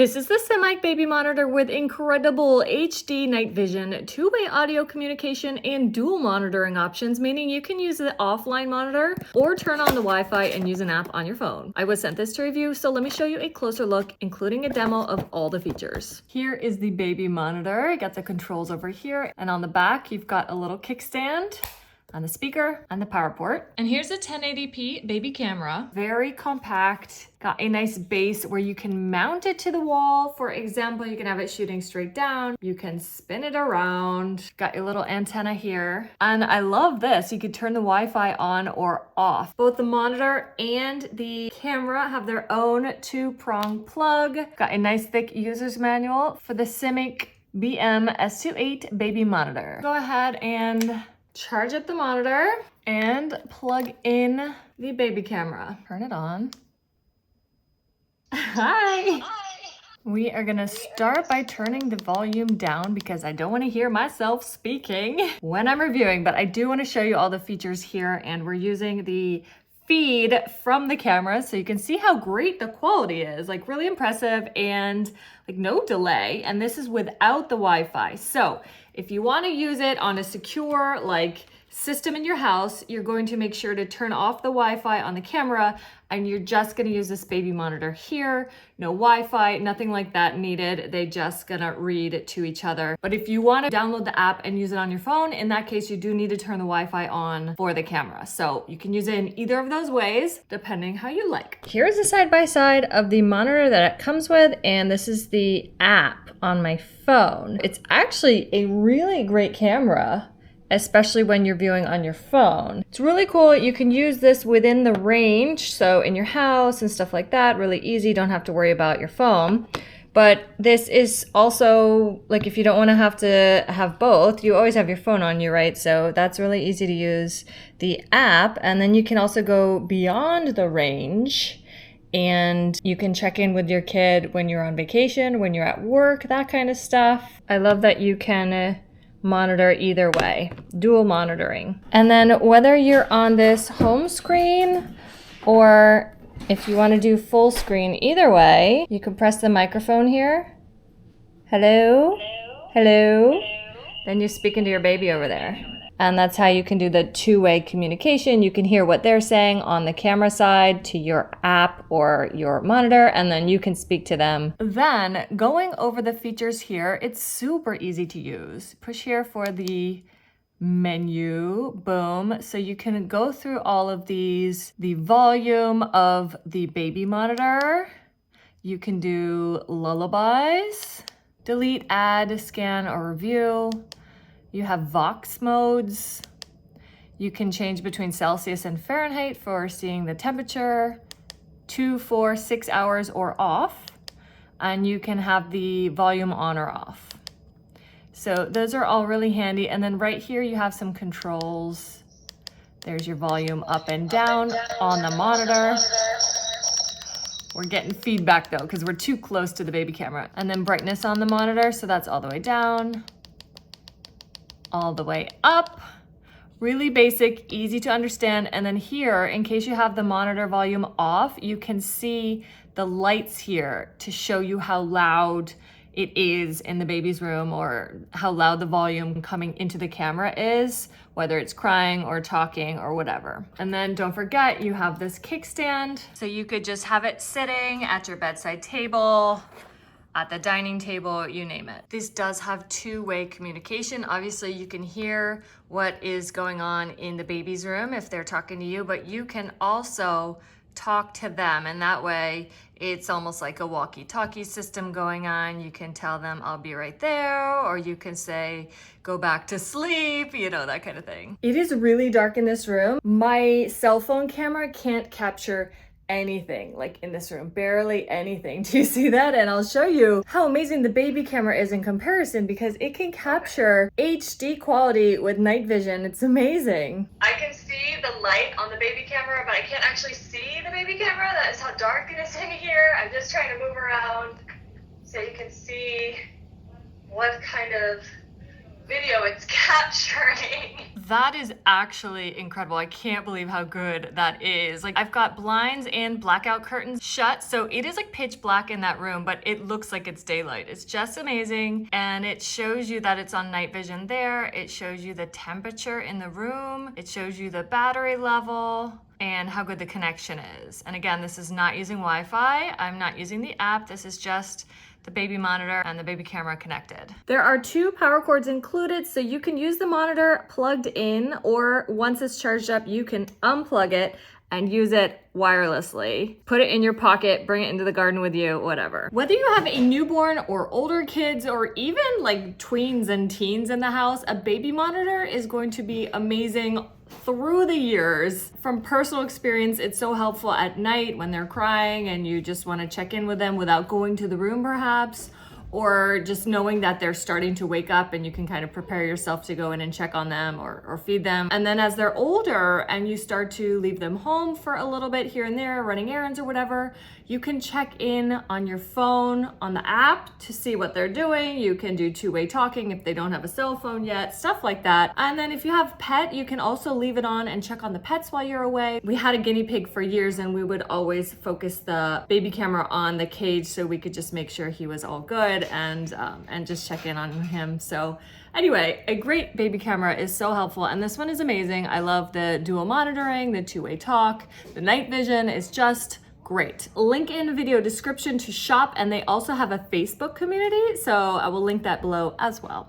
This is the simykebaby monitor with incredible HD night vision, two-way audio communication, and dual monitoring options, meaning you can use the offline monitor or turn on the Wi-Fi and use an app on your phone. I was sent this to review, so let me show you a closer look, including a demo of all the features. Here is the baby monitor. You got the controls over here, and on the back, you've got a little kickstand and the speaker and the power port. And here's a 1080p baby camera. Very compact. Got a nice base where you can mount it to the wall. For example, you can have it shooting straight down. You can spin it around. Got your little antenna here. And I love this. You could turn the Wi-Fi on or off. Both the monitor and the camera have their own two-prong plug. Got a nice thick user's manual for the simykebaby S28 baby monitor. Go ahead and charge up the monitor and plug in the baby camera. Turn it on. Hi. We are gonna start by turning the volume down because I don't want to hear myself speaking when I'm reviewing, but I do want to show you all the features here, and we're using the feed from the camera so you can see how great the quality is, like really impressive and like no delay. And this is without the Wi-Fi. So if you want to use it on a secure like system in your house, you're going to make sure to turn off the Wi-Fi on the camera, and you're just going to use this baby monitor here. No Wi-Fi, nothing like that needed. They just gonna read to each other. But if you want to download the app and use it on your phone, in that case, you do need to turn the Wi-Fi on for the camera. So you can use it in either of those ways, depending how you like. Here's a side-by-side of the monitor that it comes with, and this is the app on my phone. It's actually a really great camera, especially when you're viewing on your phone. It's really cool. You can use this within the range, so in your house and stuff like that, really easy, don't have to worry about your phone. But this is also, like, if you don't want to have both, you always have your phone on you, right? So that's really easy to use the app. And then you can also go beyond the range, and you can check in with your kid when you're on vacation, when you're at work, that kind of stuff. I love that you can monitor either way, dual monitoring. And then whether you're on this home screen or if you want to do full screen, either way, you can press the microphone here. Hello? Hello? Then you're speaking to your baby over there. And that's how you can do the two-way communication. You can hear what they're saying on the camera side to your app or your monitor, and then you can speak to them. Then, going over the features here, it's super easy to use. Push here for the menu, boom. So you can go through all of these, the volume of the baby monitor. You can do lullabies, delete, add, scan, or review. You have Vox modes. You can change between Celsius and Fahrenheit for seeing the temperature, 2, 4, 6 hours or off. And you can have the volume on or off. So those are all really handy. And then right here you have some controls. There's your volume up and down on the monitor. We're getting feedback though, because we're too close to the baby camera. And then brightness on the monitor, so that's all the way down, all the way up. Really basic, easy to understand. And then here, in case you have the monitor volume off, you can see the lights here to show you how loud it is in the baby's room, or how loud the volume coming into the camera is, whether it's crying or talking or whatever. And then don't forget, you have this kickstand. So you could just have it sitting at your bedside table, at the dining table, you name it. This does have two-way communication. Obviously, you can hear what is going on in the baby's room if they're talking to you, but you can also talk to them, and that way it's almost like a walkie-talkie system going on. You can tell them, I'll be right there, or you can say, go back to sleep, you know, that kind of thing. It is really dark in this room. My cell phone camera can't capture anything like in this room, barely anything. Do you see that? And I'll show you how amazing the baby camera is in comparison, because it can capture HD quality with night vision. It's amazing. I can see the light on the baby camera, but I can't actually see the baby camera. That is how dark it is in here. I'm just trying to move around so you can see what kind of video it's capturing. That is actually incredible. I can't believe how good that is. Like, I've got blinds and blackout curtains shut, so it is like pitch black in that room, but it looks like it's daylight. It's just amazing. And it shows you that it's on night vision there. It shows you the temperature in the room. It shows you the battery level and how good the connection is. And again, this is not using Wi-Fi. I'm not using the app. This is just the baby monitor and the baby camera connected. There are 2 power cords included, so you can use the monitor plugged in, or once it's charged up, you can unplug it and use it wirelessly. Put it in your pocket, bring it into the garden with you, whatever. Whether you have a newborn or older kids or even like tweens and teens in the house, a baby monitor is going to be amazing through the years. From personal experience, it's so helpful at night when they're crying and you just want to check in with them without going to the room perhaps, or just knowing that they're starting to wake up and you can kind of prepare yourself to go in and check on them or feed them. And then as they're older and you start to leave them home for a little bit here and there, running errands or whatever, you can check in on your phone on the app to see what they're doing. You can do two-way talking if they don't have a cell phone yet, stuff like that. And then if you have pet, you can also leave it on and check on the pets while you're away. We had a guinea pig for years and we would always focus the baby camera on the cage so we could just make sure he was all good and just check in on him. So anyway, a great baby camera is so helpful, and this one is amazing. I love the dual monitoring, the two-way talk, the night vision is just great. Link in video description to shop, and they also have a Facebook community, so I will link that below as well.